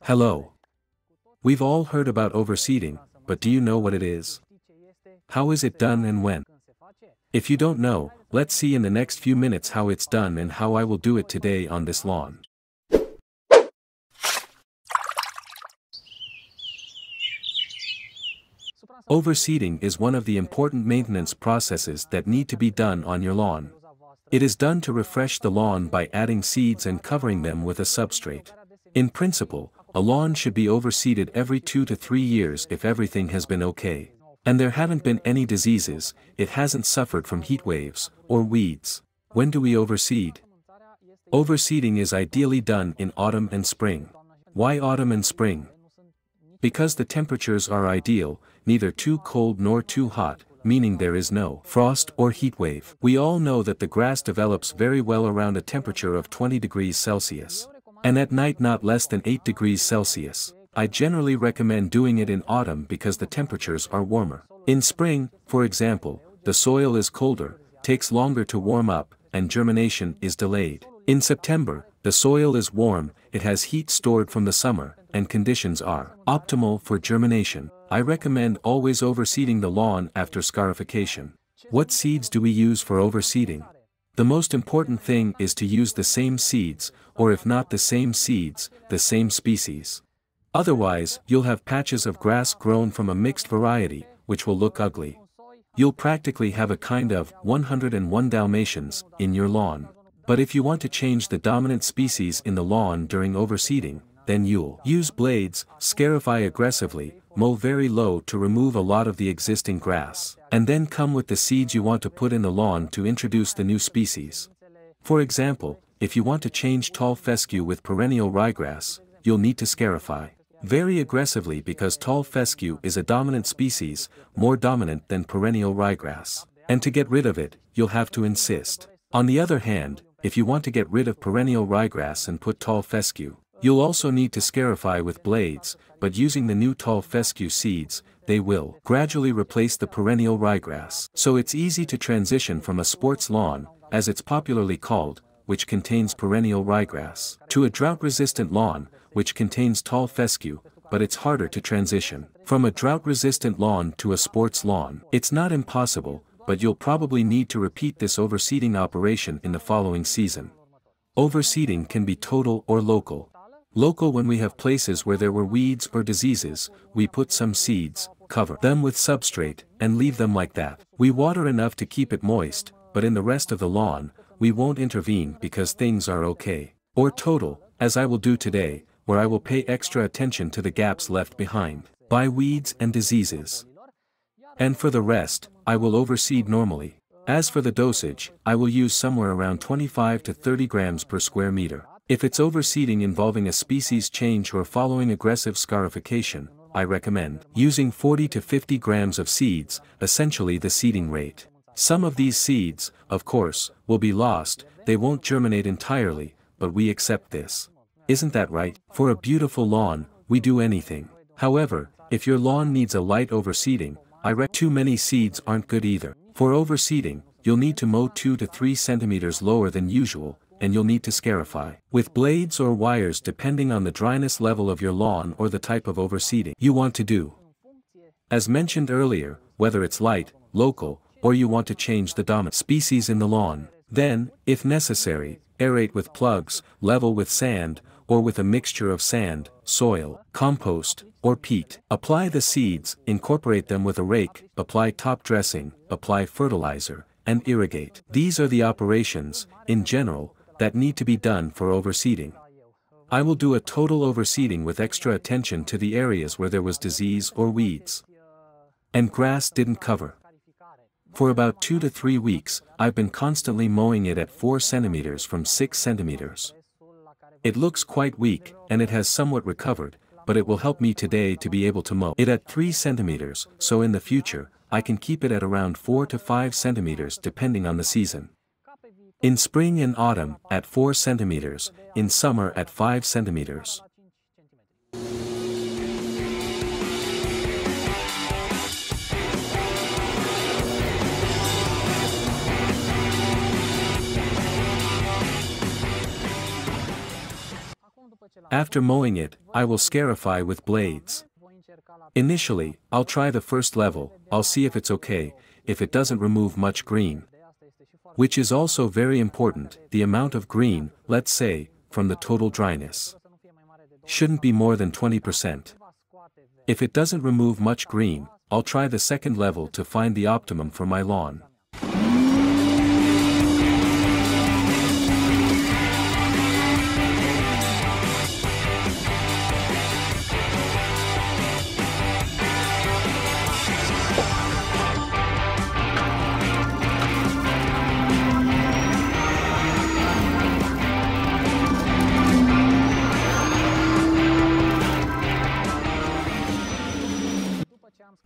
Hello. We've all heard about overseeding, but do you know what it is? How is it done and when? If you don't know, let's see in the next few minutes how it's done and how I will do it today on this lawn. Overseeding is one of the important maintenance processes that need to be done on your lawn. It is done to refresh the lawn by adding seeds and covering them with a substrate. In principle, a lawn should be overseeded every 2 to 3 years if everything has been okay. And there haven't been any diseases, it hasn't suffered from heat waves, or weeds. When do we overseed? Overseeding is ideally done in autumn and spring. Why autumn and spring? Because the temperatures are ideal, neither too cold nor too hot, meaning there is no frost or heat wave. We all know that the grass develops very well around a temperature of 20 degrees Celsius. And at night not less than 8 degrees Celsius. I generally recommend doing it in autumn because the temperatures are warmer. In spring, for example, the soil is colder, takes longer to warm up, and germination is delayed. In September, the soil is warm, it has heat stored from the summer, and conditions are optimal for germination. I recommend always overseeding the lawn after scarification. What seeds do we use for overseeding? The most important thing is to use the same seeds, or if not the same seeds, the same species. Otherwise, you'll have patches of grass grown from a mixed variety, which will look ugly. You'll practically have a kind of 101 Dalmatians in your lawn. But if you want to change the dominant species in the lawn during overseeding, then you'll use blades, scarify aggressively, mow very low to remove a lot of the existing grass, and then come with the seeds you want to put in the lawn to introduce the new species. For example, if you want to change tall fescue with perennial ryegrass, you'll need to scarify very aggressively because tall fescue is a dominant species, more dominant than perennial ryegrass. And to get rid of it, you'll have to insist. On the other hand, if you want to get rid of perennial ryegrass and put tall fescue, you'll also need to scarify with blades, but using the new tall fescue seeds, they will gradually replace the perennial ryegrass. So it's easy to transition from a sports lawn, as it's popularly called, which contains perennial ryegrass, to a drought-resistant lawn, which contains tall fescue, but it's harder to transition from a drought-resistant lawn to a sports lawn. It's not impossible, but you'll probably need to repeat this overseeding operation in the following season. Overseeding can be total or local. Local: when we have places where there were weeds or diseases, we put some seeds, cover them with substrate, and leave them like that. We water enough to keep it moist, but in the rest of the lawn, we won't intervene because things are okay. Or total, as I will do today, where I will pay extra attention to the gaps left behind by weeds and diseases. And for the rest, I will overseed normally. As for the dosage, I will use somewhere around 25 to 30 grams per square meter. If it's overseeding involving a species change or following aggressive scarification, I recommend using 40 to 50 grams of seeds, essentially the seeding rate. Some of these seeds, of course, will be lost, they won't germinate entirely, but we accept this. Isn't that right? For a beautiful lawn, we do anything. However, if your lawn needs a light overseeding, too many seeds aren't good either. For overseeding, you'll need to mow 2 to 3 centimeters lower than usual, and you'll need to scarify with blades or wires depending on the dryness level of your lawn or the type of overseeding you want to do. As mentioned earlier, whether it's light, local, or you want to change the dominant species in the lawn, then, if necessary, aerate with plugs, level with sand, or with a mixture of sand, soil, compost, or peat. Apply the seeds, incorporate them with a rake, apply top dressing, apply fertilizer, and irrigate. These are the operations, in general, that need to be done for overseeding. I will do a total overseeding with extra attention to the areas where there was disease or weeds, and grass didn't cover. For about 2 to 3 weeks, I've been constantly mowing it at 4 centimeters from 6 centimeters. It looks quite weak, and it has somewhat recovered, but it will help me today to be able to mow it at 3 centimeters, so in the future, I can keep it at around 4 to 5 centimeters depending on the season. In spring and autumn, at 4 centimeters, in summer at 5 centimeters. After mowing it, I will scarify with blades. Initially, I'll try the first level, I'll see if it's okay, if it doesn't remove much green. Which is also very important, the amount of green, let's say, from the total dryness. Shouldn't be more than 20%. If it doesn't remove much green, I'll try the second level to find the optimum for my lawn.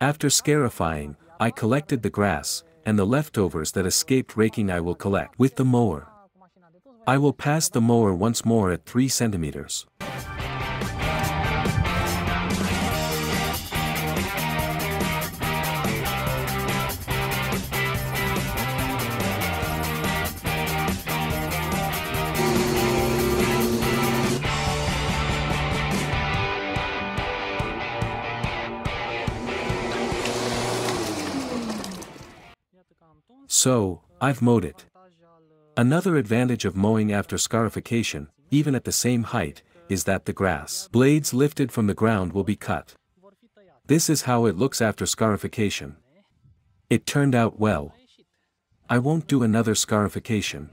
After scarifying, I collected the grass, and the leftovers that escaped raking I will collect with the mower. I will pass the mower once more at 3 centimeters. So, I've mowed it. Another advantage of mowing after scarification, even at the same height, is that the grass blades lifted from the ground will be cut. This is how it looks after scarification. It turned out well. I won't do another scarification.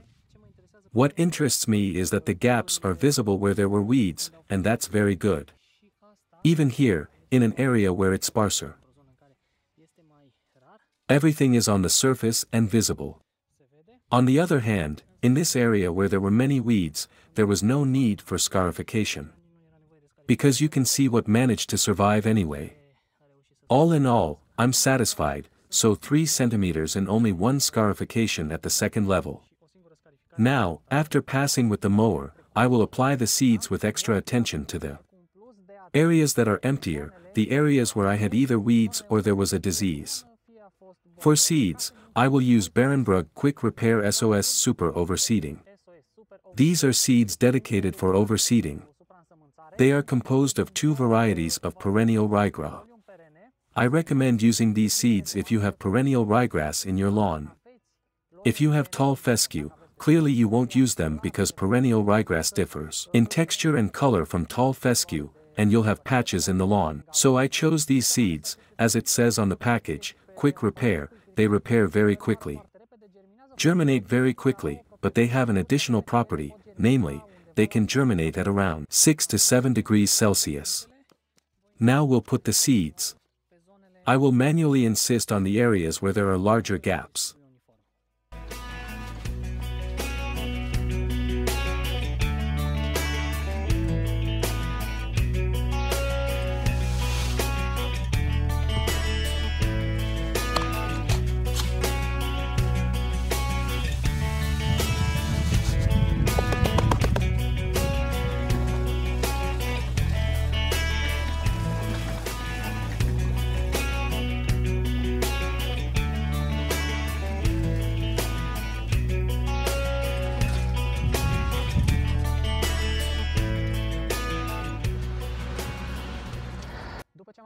What interests me is that the gaps are visible where there were weeds, and that's very good. Even here, in an area where it's sparser. Everything is on the surface and visible. On the other hand, in this area where there were many weeds, there was no need for scarification. Because you can see what managed to survive anyway. All in all, I'm satisfied, so 3 centimeters and only 1 scarification at the second level. Now, after passing with the mower, I will apply the seeds with extra attention to the areas that are emptier, the areas where I had either weeds or there was a disease. For seeds, I will use Barenbrug Quick Repair SOS Super Overseeding. These are seeds dedicated for overseeding. They are composed of 2 varieties of perennial ryegrass. I recommend using these seeds if you have perennial ryegrass in your lawn. If you have tall fescue, clearly you won't use them because perennial ryegrass differs in texture and color from tall fescue, and you'll have patches in the lawn. So I chose these seeds, as it says on the package, quick repair, they repair very quickly. Germinate very quickly, but they have an additional property, namely, they can germinate at around 6 to 7 degrees Celsius. Now we'll put the seeds. I will manually insist on the areas where there are larger gaps.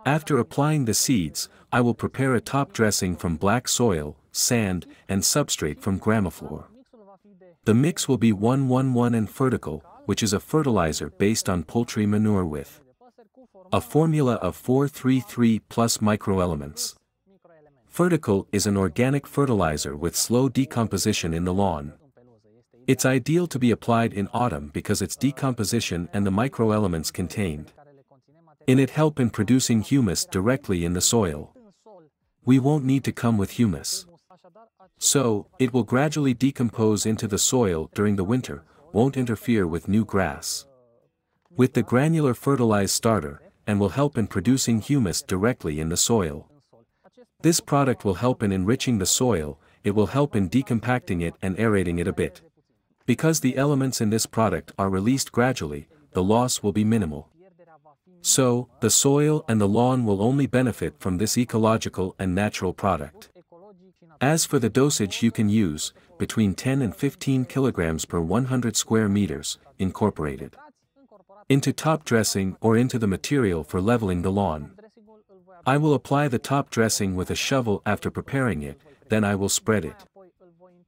After applying the seeds, I will prepare a top dressing from black soil, sand, and substrate from Gramoflora. The mix will be 1-1-1 and Fertikal, which is a fertilizer based on poultry manure with a formula of 4-3-3 plus microelements. Fertikal is an organic fertilizer with slow decomposition in the lawn. It's ideal to be applied in autumn because its decomposition and the microelements contained in it help in producing humus directly in the soil. We won't need to come with humus. So, it will gradually decompose into the soil during the winter, won't interfere with new grass. With the granular fertilized starter, and will help in producing humus directly in the soil. This product will help in enriching the soil, it will help in decompacting it and aerating it a bit. Because the elements in this product are released gradually, the loss will be minimal. So, the soil and the lawn will only benefit from this ecological and natural product. As for the dosage you can use, between 10 and 15 kilograms per 100 square meters, incorporated. into top dressing or into the material for leveling the lawn. I will apply the top dressing with a shovel after preparing it, then I will spread it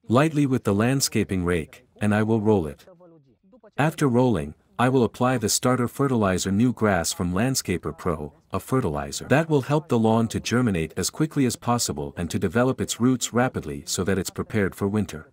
lightly with the landscaping rake, and I will roll it. After rolling, I will apply the starter fertilizer New Grass from Landscaper Pro, a fertilizer that will help the lawn to germinate as quickly as possible and to develop its roots rapidly so that it's prepared for winter.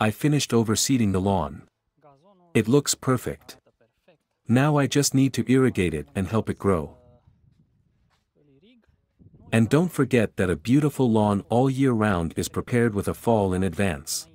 I finished overseeding the lawn. It looks perfect. Now I just need to irrigate it and help it grow. And don't forget that a beautiful lawn all year round is prepared with a fall in advance.